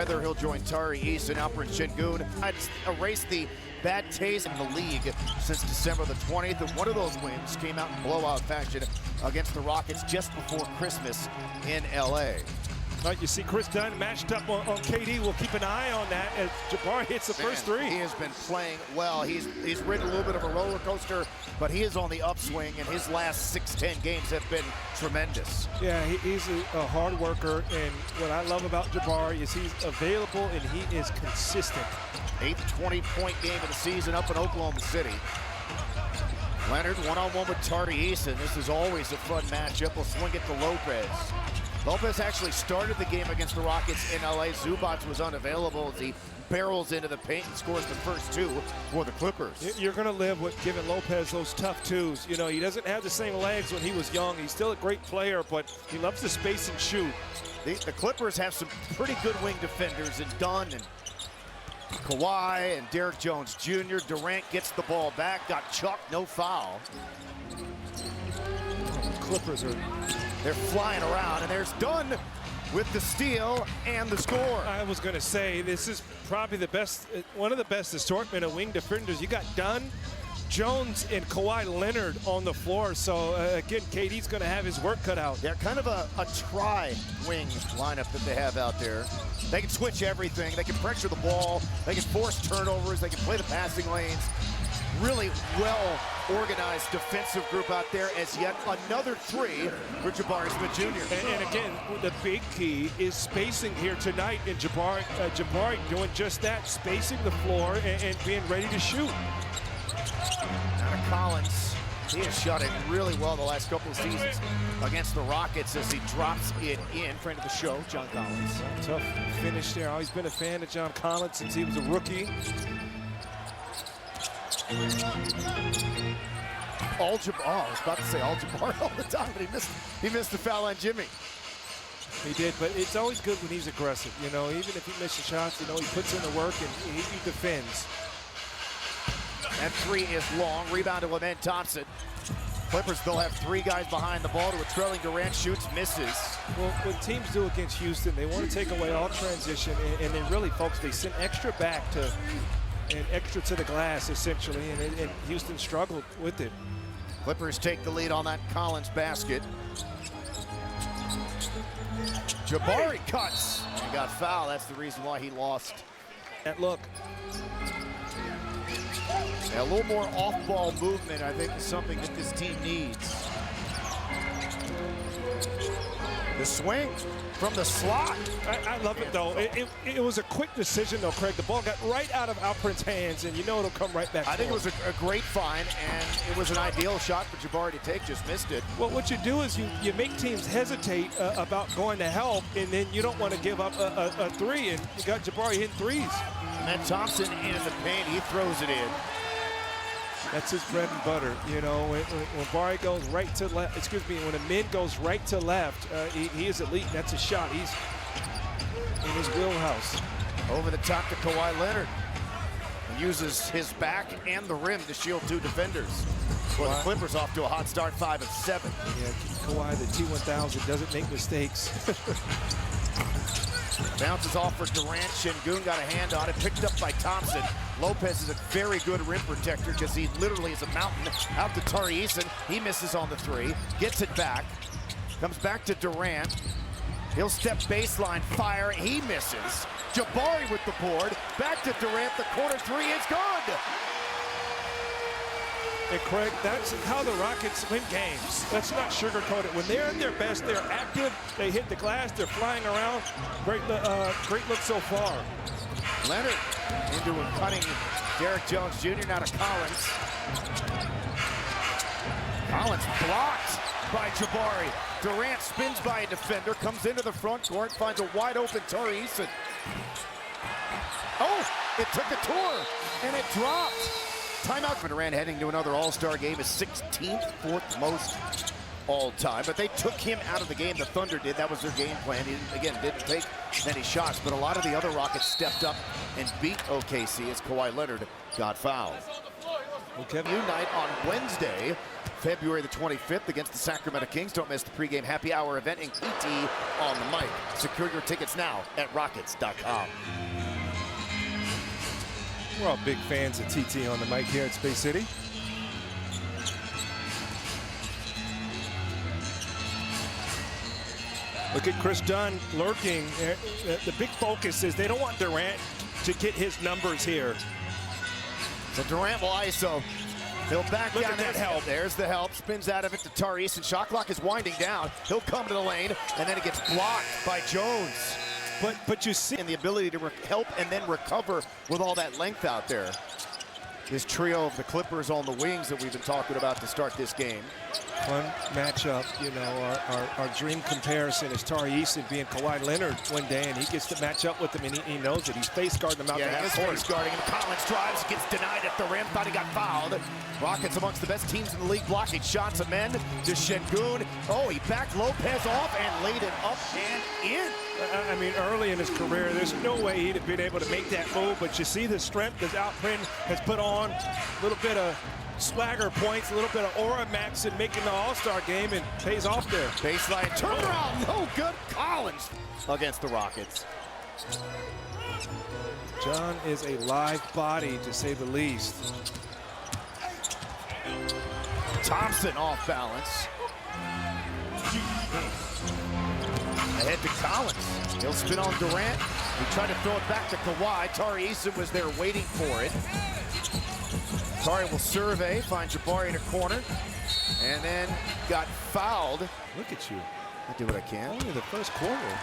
Whether he'll join Tari Eason, Alperen Şengün. It's erased the bad taste in the league since December the 20th, and one of those wins came out in blowout fashion against the Rockets just before Christmas in LA. You see Chris Dunn matched up on KD. We'll keep an eye on that as Jabari hits the first three. He has been playing well. He's ridden a little bit of a roller coaster, but he is on the upswing, and his last 6-10 games have been tremendous. Yeah, he's a hard worker, and what I love about Jabari is he's available and he is consistent. 8th 20-point game of the season up in Oklahoma City. Leonard one-on-one with Tari Eason. This is always a fun matchup. We'll swing it to Lopez. Lopez actually started the game against the Rockets in LA. Zubac was unavailable as he barrels into the paint and scores the first two for the Clippers. You're going to live with giving Lopez those tough twos. You know, he doesn't have the same legs when he was young. He's still a great player, but he loves to space and shoot. The Clippers have some pretty good wing defenders in Dunn and Kawhi and Derek Jones Jr. Durant gets the ball back, got chucked, no foul. Clippers they're flying around, and there's Dunn with the steal and the score. I was going to say, this is probably the best, one of the best assortment of wing defenders. You got Dunn, Jones, and Kawhi Leonard on the floor. So, again, KD's going to have his work cut out. They're kind of a tri-wing lineup that they have out there. They can switch everything. They can pressure the ball. They can force turnovers. They can play the passing lanes. Really well-organized defensive group out there as yet another three for Jabari Smith Jr. And again, the big key is spacing here tonight, and Jabari doing just that, spacing the floor and being ready to shoot. Out of Collins. He has shot it really well the last couple of seasons against the Rockets as he drops it in. Friend of the show, John Collins. Tough finish there. Always been a fan of John Collins since he was a rookie. I was about to say Jabari all the time, but he missed the foul on Jimmy. He did, but it's always good when he's aggressive. You know, even if he misses shots, you know, he puts in the work and he defends. That three is long. Rebound to Amen Thompson. Clippers, they'll have three guys behind the ball to a trailing Durant, shoots, misses. Well, what teams do against Houston, they want to take away all transition, and then really, folks, they send extra back to and extra to the glass, essentially, and Houston struggled with it. Clippers take the lead on that Collins basket. Jabari cuts and got fouled. That's the reason why he lost. And look. Yeah, a little more off-ball movement, I think, is something that this team needs. The swing from the slot. I love it, though. It was a quick decision, though, Craig. The ball got right out of Alperen's hands, and you know it'll come right back. I think it was a great find, and it was an ideal shot for Jabari to take, just missed it. Well, what you do is you make teams hesitate about going to help, and then you don't want to give up a three, and you got Jabari hitting threes. And Thompson in the paint, he throws it in. That's his bread and butter, you know. When Barry goes right to left, excuse me, when a mid goes right to left, he is elite. That's a shot. He's in his wheelhouse. Over the top to Kawhi Leonard. He uses his back and the rim to shield two defenders. Well, the Clippers off to a hot start, 5 of 7. Yeah, Kawhi, the T1000, doesn't make mistakes. Bounces off for Durant. Şengün got a hand on it, picked up by Thompson. Lopez is a very good rim protector because he literally is a mountain. Out to Tari Eason. He misses on the three. Gets it back. Comes back to Durant. He'll step baseline, fire. He misses. Jabari with the board. Back to Durant. The corner three is good. And Craig, that's how the Rockets win games. Let's not sugarcoat it. When they're at their best, they're active. They hit the glass. They're flying around. Great look so far. Leonard into a cutting Derek Jones Jr. Now to Collins. Collins blocked by Jabari. Durant spins by a defender, comes into the front court, finds a wide open Tari Eason. Oh, it took a tour and it dropped. Timeout. Durant heading to another All-Star game, his 16th, fourth most all-time. But they took him out of the game. The Thunder did. That was their game plan. He, again, didn't take many shots, but a lot of the other Rockets stepped up and beat OKC as Kawhi Leonard got fouled. Okay. New night on Wednesday February the 25th against the Sacramento Kings. Don't miss the pregame happy hour event in TT on the mic. Secure your tickets now at rockets.com. We're all big fans of TT on the mic here at Space City. Look at Chris Dunn lurking. The big focus is they don't want Durant to get his numbers here. So Durant will ISO. He'll back Look down. at that help. There's the help. Spins out of it to Tyrese, and shot clock is winding down. He'll come to the lane, and then it gets blocked by Jones. But you see, And the ability to help and then recover with all that length out there. This trio of the Clippers on the wings that we've been talking about to start this game. fun matchup. You know, our dream comparison is Tari Eason being Kawhi Leonard one day, and he gets to match up with him, and he knows it. He's face guarding him out there. Yeah, he is face guarding him. Collins drives, gets denied at the rim. Thought he got fouled. Rockets amongst the best teams in the league, blocking shots of men. To Şengün. Oh, he backed Lopez off and laid it up and in. I mean, early in his career, there's no way he'd have been able to make that move, but you see the strength that Alprin has put on, a little bit of swagger points, a little bit of aura max in making the All-Star game, and pays off there. Baseline turnaround, no good. Collins against the Rockets. John is a live body, to say the least. Thompson off balance. Ahead to Collins. He'll spin on Durant. He tried to throw it back to Kawhi. Tari Eason was there waiting for it. Tari will survey, find Jabari in a corner, and then got fouled. Look at you. I do what I can. Only the first quarter.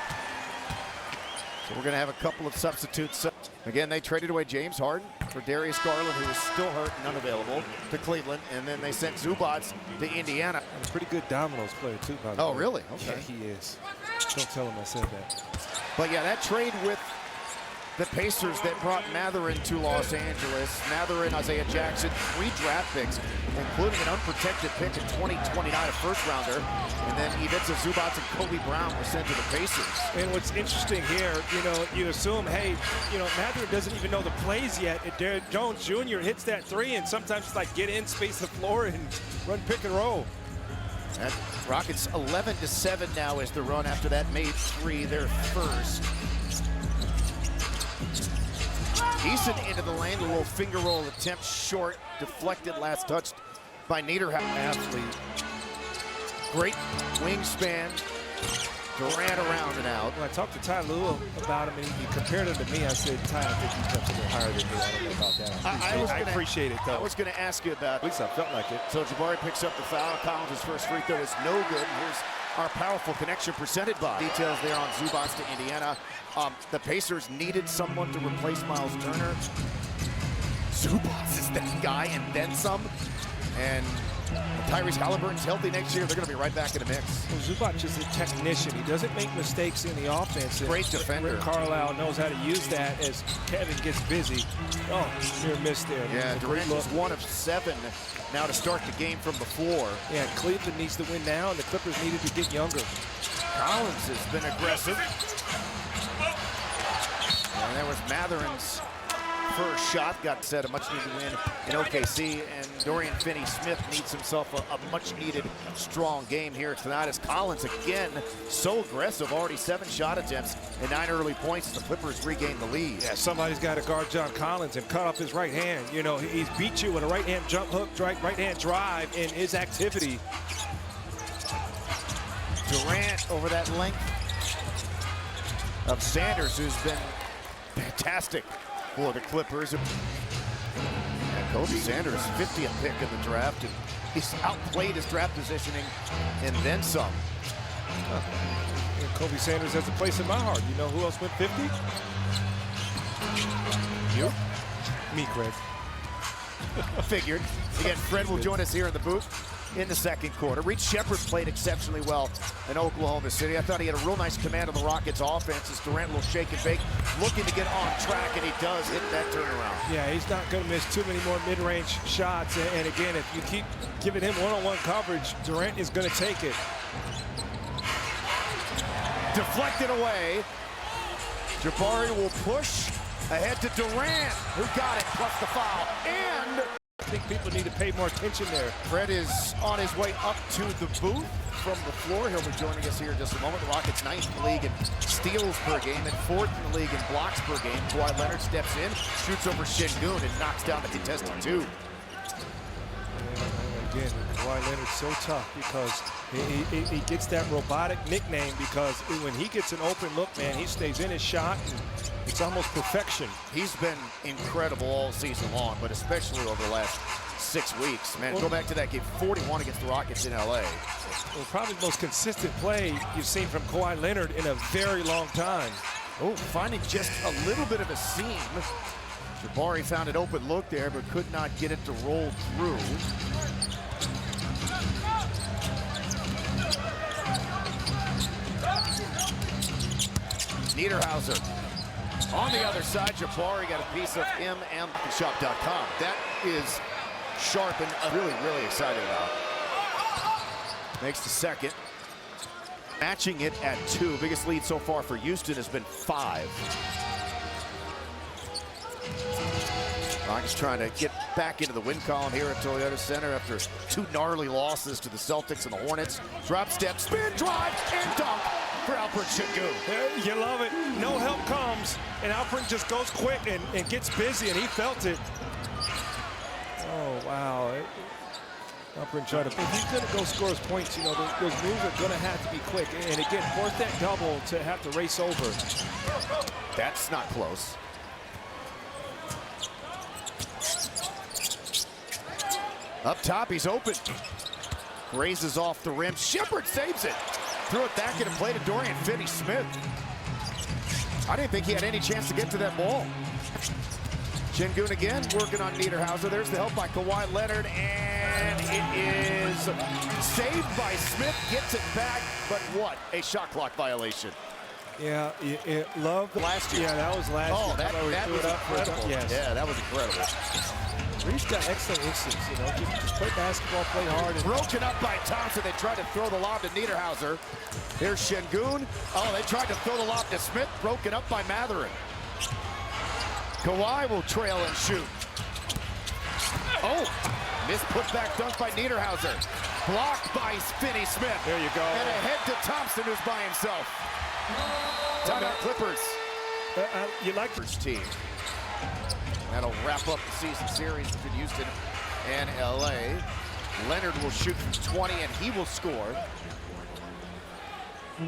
So we're going to have a couple of substitutes. Again, they traded away James Harden for Darius Garland, who was still hurt and unavailable, to Cleveland. And then they sent Zubac to Indiana. And a pretty good dominoes player, too, by the way. Oh, really? Okay. Yeah, he is. Don't tell him I said that. But yeah, that trade with the Pacers that brought Mathurin to Los Angeles. Mathurin, Isaiah Jackson, 3 draft picks, including an unprotected pick in 2029, a first-rounder. And then Ivica Zubac and Kobe Brown were sent to the Pacers. And what's interesting here, you know, you assume, hey, you know, Mathurin doesn't even know the plays yet. And Derrick Jones Jr. hits that 3, and sometimes it's like get in, space the floor, and run pick and roll. And Rockets 11-7 now is the run after that made 3, their first. Eason into the lane, a little finger roll attempt, short, deflected, last touched by Niederhauser. Athlete. Great wingspan. Durant around and out. When I talked to Ty Lue about him, and he compared him to me, I said, Ty, I think he's jumped a little higher than me. I don't know about that. I appreciate it, though. I was going to ask you about At least I felt like it. So Jabari picks up the foul. Collins' first free throw is no good. And here's our powerful connection presented by. Details there on Zubac to Indiana. The Pacers needed someone to replace Miles Turner. Zubac is that guy and then some. And Tyrese Halliburton's healthy next year. They're going to be right back in the mix. Well, Zubac is a technician. He doesn't make mistakes in the offense. Great defender. Rick Carlisle knows how to use that as Kevin gets busy. Oh, near miss there. Yeah, Durant was 1 of 7 now to start the game from the floor. Yeah, Cleveland needs to win now, and the Clippers needed to get younger. Collins has been aggressive. And there was Mathurin's first shot, got set a much-needed win in OKC, and Dorian Finney-Smith needs himself a much-needed strong game here tonight as Collins again so aggressive, already 7 shot attempts and 9 early points as the Clippers regain the lead. Yeah, somebody's got to guard John Collins and cut off his right hand. You know, he's beat you with a right-hand jump hook, right-hand drive in his activity. Durant over that length of Sanders, who's been fantastic for the Clippers. And Kobe Sanders, 50th pick in the draft, and he's outplayed his draft positioning and then some. And Kobe Sanders has a place in my heart. You know who else went 50? You? Me, Craig. Figured. Again, Fred will join us here in the booth in the second quarter. Reed Shepherd played exceptionally well in Oklahoma City. I thought he had a real nice command of the Rockets offense as Durant will shake and bake, looking to get on track, and he does hit that turnaround. Yeah, he's not going to miss too many more mid-range shots. And again, if you keep giving him one-on-one coverage, Durant is going to take it. Deflected away. Jabari will push ahead to Durant, who got it, plus the foul. And think people need to pay more attention there. Fred is on his way up to the booth from the floor. He'll be joining us here in just a moment. The Rockets 9th in the league in steals per game and 4th in the league in blocks per game. Kawhi Leonard steps in, shoots over Şengün, and knocks down the contested 2. Again, Kawhi Leonard's so tough because he gets that robotic nickname because when he gets an open look, man, he stays in his shot and it's almost perfection. He's been incredible all season long, but especially over the last 6 weeks. Man, go back to that game, 41 against the Rockets in LA. Well, probably the most consistent play you've seen from Kawhi Leonard in a very long time. Oh, finding just a little bit of a seam. Jabari found an open look there, but could not get it to roll through. Niederhauser on the other side. Jabari got a piece of him and shop.com. That is sharp and really, really excited about. Makes the second. Matching it at 2. Biggest lead so far for Houston has been 5. Rockets trying to get back into the win column here at Toyota Center after 2 gnarly losses to the Celtics and the Hornets. Drop step, spin, drive, and dunk for Alperen Şengün. You love it. No help comes, and Alperen just goes quick and gets busy, and he felt it. Oh, wow. Alperen tried to, if he's going to go score his points, you know, those moves are going to have to be quick. And again, fourth that double to have to race over. That's not close. Up top, he's open. Raises off the rim. Shepard saves it. Threw it back in and played to Dorian Finney-Smith. I didn't think he had any chance to get to that ball. Şengün again, working on Niederhauser. There's the help by Kawhi Leonard, and it is saved by Smith. Gets it back, but what? A shot clock violation. Yeah, love last year. Yeah, that was last year. That was incredible. Yes. Yeah, that was incredible. Reed's got excellent instincts, you know, just play basketball, play hard. And broken up by Thompson. They tried to throw the lob to Niederhauser. Here's Şengün. Oh, they tried to throw the lob to Smith. Broken up by Mathurin. Kawhi will trail and shoot. Oh, missed putback dunk by Niederhauser. Blocked by Finney-Smith. There you go. And ahead to Thompson, who's by himself. Timeout Clippers. You like first team. That'll wrap up the season series between Houston and LA. Leonard will shoot from 20 and he will score.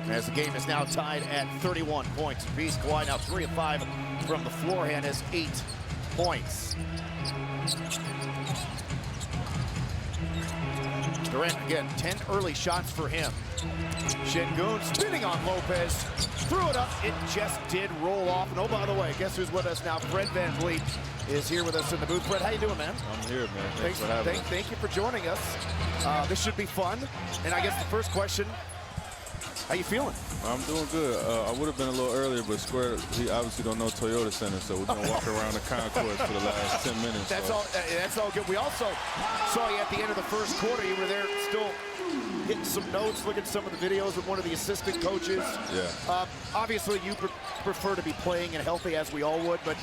As the game is now tied at 31 points apiece. Kawhi now 3 of 5 from the floor and has 8 points. Durant again, 10 early shots for him. Şengün spinning on Lopez, threw it up, it just did roll off. And oh, by the way, guess who's with us now? Fred VanVleet is here with us in the booth. Fred, how you doing, man? I'm here, man. Thanks for having me. Thank you for joining us. This should be fun. And I guess the first question, how you feeling? I'm doing good. I would have been a little earlier, but Square, he obviously don't know Toyota Center, so we're going to walk around the concourse for the last 10 minutes. That's all good. We also saw you at the end of the first quarter. You were there still getting some notes, looking at some of the videos with one of the assistant coaches. Yeah. Obviously, you prefer to be playing and healthy, as we all would, but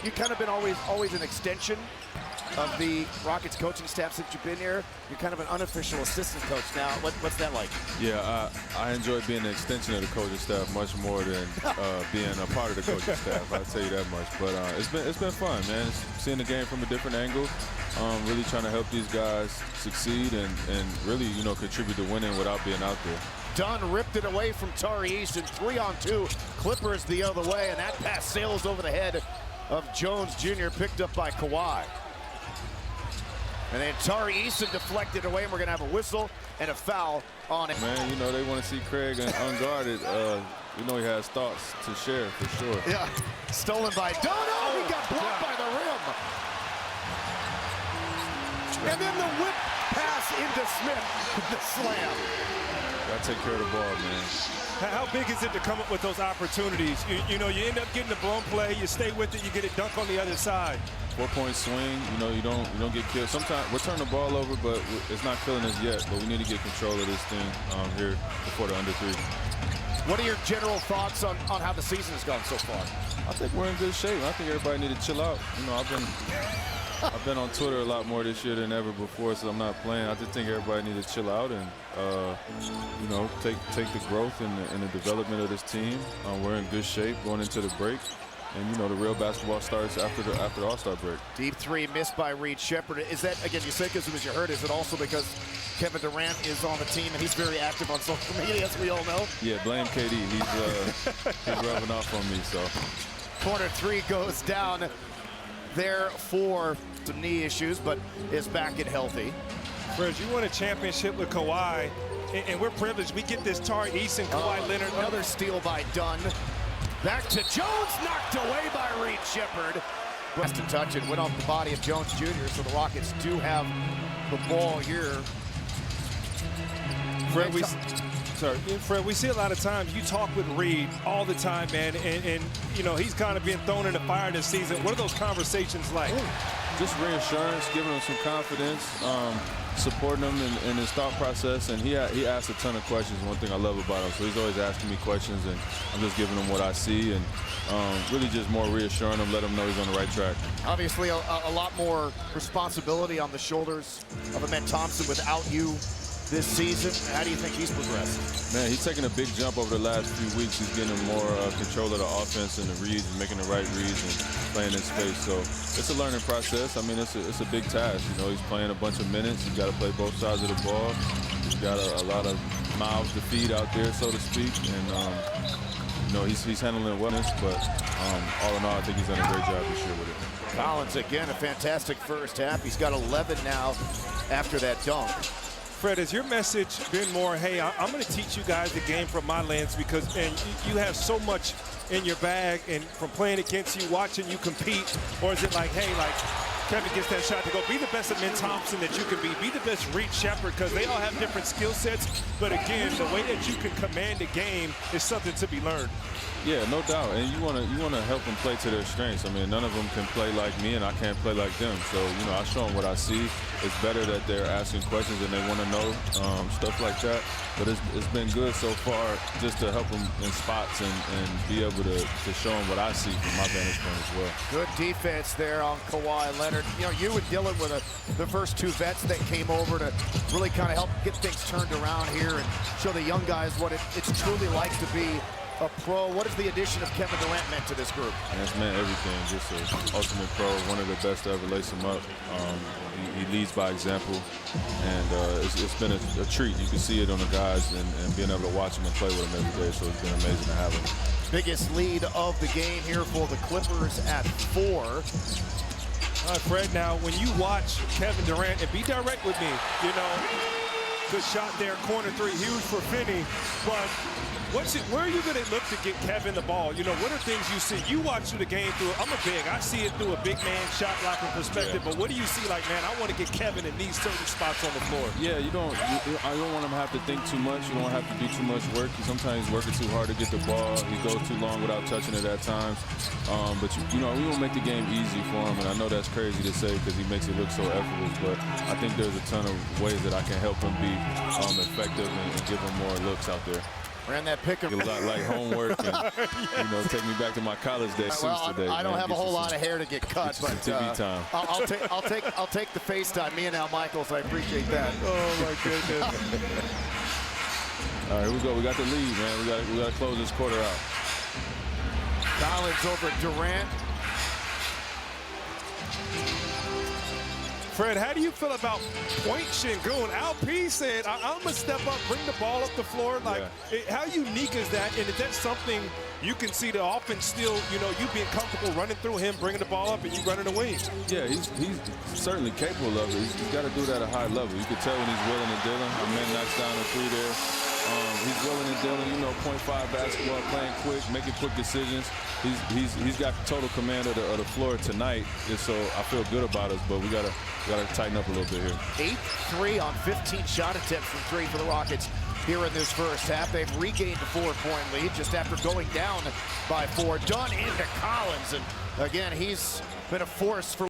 you've kind of been always an extension of the Rockets coaching staff since you've been here. You're kind of an unofficial assistant coach now. What's that like? Yeah, I enjoy being an extension of the coaching staff much more than being a part of the coaching staff. I'll tell you that much. But it's been fun, man. Seeing the game from a different angle, really trying to help these guys succeed and really, you know, contribute to winning without being out there. Dunn ripped it away from Tari Eason. 3-on-2. Clippers the other way, and that pass sails over the head of Jones Jr., picked up by Kawhi. And then Tari Eason deflected away, and we're going to have a whistle and a foul on it. Man, you know, they want to see Craig unguarded. You know he has thoughts to share, for sure. Yeah, stolen by Dunn. Oh, he got blocked by the rim. And then the whip pass into Smith with the slam. Got to take care of the ball, man. How big is it to come up with those opportunities? You know, you end up getting the blown play, you stay with it, you get it dunk on the other side. 4-point swing, you know, you don't get killed. Sometimes we're turning the ball over, but it's not killing us yet. But we need to get control of this thing here before the under 3. What are your general thoughts on how the season has gone so far? I think we're in good shape. I think everybody need to chill out. You know, I've been I've been on Twitter a lot more this year than ever before, so I'm not playing. I just think everybody needs to chill out and, you know, take the growth and the development of this team. We're in good shape going into the break. And, you know, the real basketball starts after the All-Star break. Deep three missed by Reed Sheppard. Is that, again, you said because it was you heard, is it also because Kevin Durant is on the team and he's very active on social media, as we all know? Yeah, blame KD. He's rubbing off on me, so. Corner three goes down there for some knee issues, but is back and healthy. Fred, you won a championship with Kawhi, and we're privileged. We get this Tari Eason, Kawhi Leonard. Another steal by Dunn. Back to Jones, knocked away by Reed Sheppard. West in touch and went off the body of Jones Jr., so the Rockets do have the ball here. Fred, we see a lot of times you talk with Reed all the time, man, and you know, he's kind of been thrown in the fire this season. What are those conversations like? Just reassurance, giving him some confidence, supporting him in his thought process, and he asks a ton of questions. One thing I love about him, so he's always asking me questions, and I'm just giving him what I see, and really just more reassuring him, let him know he's on the right track. Obviously, a lot more responsibility on the shoulders of Amen Thompson without you this season. How do you think he's progressed? Man, he's taking a big jump over the last few weeks. He's getting more control of the offense and the reads, and making the right reads and playing in space. So it's a learning process. I mean, it's a big task. You know, he's playing a bunch of minutes. He's got to play both sides of the ball. He's got a lot of mouths to feed out there, so to speak. And you know, he's handling it wellness. But all in all, I think he's done a great job this year with it. Collins again, a fantastic first half. He's got 11 now after that dunk. Fred, has your message been more, hey, I'm going to teach you guys the game from my lens, because you have so much in your bag, and from playing against you, watching you compete? Or is it like, hey, like Kevin gets that shot to go, be the best Amen Thompson that you can be the best Reed Sheppard, because they all have different skill sets, but again, the way that you can command the game is something to be learned. Yeah, no doubt, and you want to help them play to their strengths. I mean, none of them can play like me, and I can't play like them. So, you know, I show them what I see. It's better that they're asking questions and they want to know stuff like that. But it's been good so far, just to help them in spots and be able to show them what I see from my vantage point as well. Good defense there on Kawhi Leonard. You know, you and Dylan were the first two vets that came over to really kind of help get things turned around here and show the young guys what it's truly like to be a pro. What has the addition of Kevin Durant meant to this group? And it's meant everything. Just an ultimate pro, one of the best to ever lace him up. He leads by example, and it's been a treat. You can see it on the guys, and being able to watch him and play with him every day, so it's been amazing to have him. Biggest lead of the game here for the Clippers at 4. All right, Fred, now when you watch Kevin Durant, and be direct with me, you know, good shot there, corner three, huge for Finney, but where are you going to look to get Kevin the ball? You know, what are things you see? You watch through the game through, I'm a big, I see it through a big man shot blocking perspective, but what do you see like, man, I want to get Kevin in these certain spots on the floor? Yeah, I don't want him to have to think too much. You don't have to do too much work. Sometimes he's working too hard to get the ball. He goes too long without touching it at times. But, you know, we will make the game easy for him, and I know that's crazy to say because he makes it look so effortless, but I think there's a ton of ways that I can help him be effective and give him more looks out there. Ran that pick and a lot like homework, and you know, take me back to my college days. Well, today, I don't have a whole lot of hair to get cut, but TV time. I'll take the FaceTime. Me and Al Michaels, I appreciate that. Oh my goodness! All right, here we go. We got the lead, man. We got to close this quarter out. Collins over Durant. Fred, how do you feel about Point Şengün? Al P said, I'm going to step up, bring the ball up the floor. Like, how unique is that? And is that something you can see the offense still, you know, you being comfortable running through him, bringing the ball up, and you running away? Yeah, he's certainly capable of it. He's got to do that at a high level. You can tell when he's willing and dealing. The man knocks down a three there. He's willing and dealing, you know, .5 basketball, playing quick, making quick decisions. He's got total command of the floor tonight, and so I feel good about us, but we gotta tighten up a little bit here. 8-3 on 15 shot attempts from 3 for the Rockets here in this first half. They've regained a 4-point lead just after going down by 4. Dunn into Collins, and again, he's been a force for